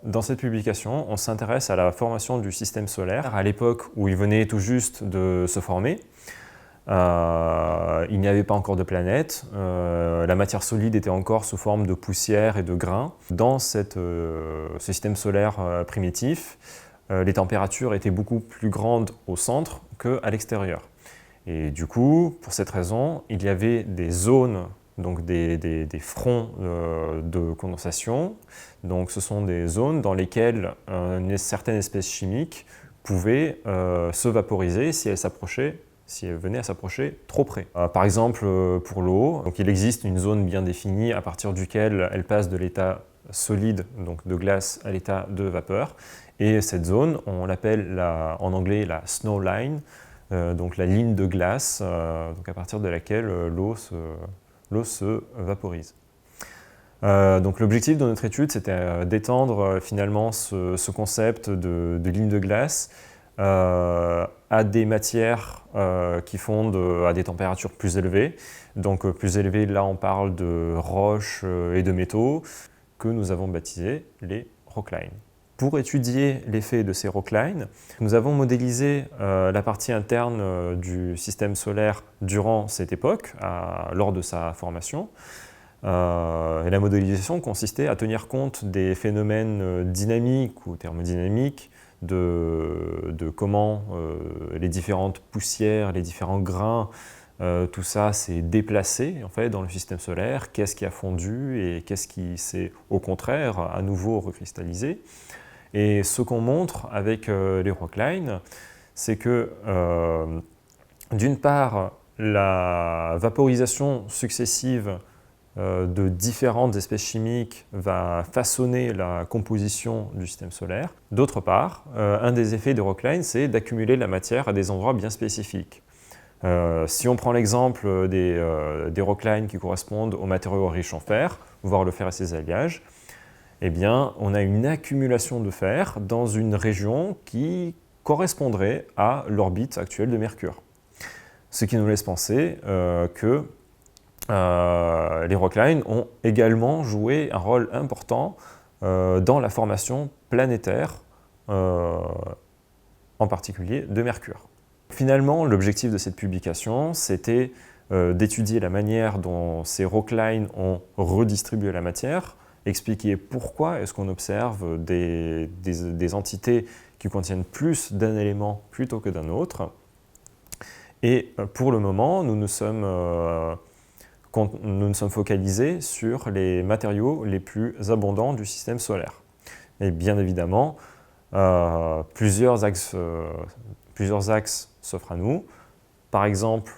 Dans cette publication, on s'intéresse à la formation du système solaire à l'époque où il venait tout juste de se former. Il n'y avait pas encore de planète, la matière solide était encore sous forme de poussière et de grains. Dans ce système solaire primitif, les températures étaient beaucoup plus grandes au centre qu'à l'extérieur. Et du coup, pour cette raison, il y avait des zones, donc des fronts de condensation. Donc ce sont des zones dans lesquelles certaines espèces chimiques pouvaient se vaporiser si elles venaient à s'approcher trop près. Par exemple, pour l'eau, il existe une zone bien définie à partir duquel elle passe de l'état solide, donc de glace, à l'état de vapeur. Et cette zone, on l'appelle en anglais la snow line, donc la ligne de glace, donc à partir de laquelle l'eau se vaporise. Donc l'objectif de notre étude, c'était d'étendre finalement ce concept de ligne de glace à des matières qui fondent à des températures plus élevées. Donc plus élevées, là on parle de roches et de métaux que nous avons baptisés les rocklines. Pour étudier l'effet de ces rocklines, nous avons modélisé la partie interne du système solaire durant cette époque, lors de sa formation. Et la modélisation consistait à tenir compte des phénomènes dynamiques ou thermodynamiques, de comment les différentes poussières, les différents grains, tout ça s'est déplacé en fait, dans le système solaire, qu'est-ce qui a fondu et qu'est-ce qui s'est au contraire à nouveau recristallisé. Et ce qu'on montre avec les rocklines, c'est que d'une part, la vaporisation successive de différentes espèces chimiques va façonner la composition du système solaire. D'autre part, un des effets des rocklines, c'est d'accumuler la matière à des endroits bien spécifiques. Si on prend l'exemple des rocklines qui correspondent aux matériaux riches en fer, voire le fer et ses alliages, eh bien, on a une accumulation de fer dans une région qui correspondrait à l'orbite actuelle de Mercure. Ce qui nous laisse penser que les rocklines ont également joué un rôle important dans la formation planétaire, en particulier de Mercure. Finalement, l'objectif de cette publication, c'était d'étudier la manière dont ces rocklines ont redistribué la matière, expliquer pourquoi est-ce qu'on observe des entités qui contiennent plus d'un élément plutôt que d'un autre. Et pour le moment, nous nous sommes focalisés sur les matériaux les plus abondants du système solaire. Et bien évidemment, plusieurs axes s'offrent à nous. Par exemple,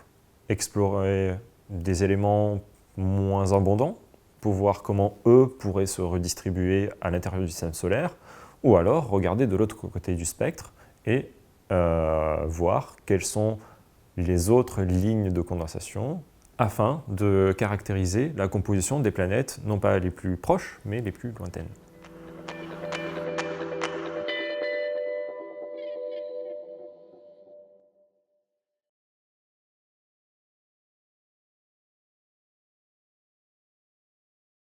explorer des éléments moins abondants, pour voir comment eux pourraient se redistribuer à l'intérieur du système solaire, ou alors regarder de l'autre côté du spectre et voir quelles sont les autres lignes de condensation afin de caractériser la composition des planètes, non pas les plus proches, mais les plus lointaines.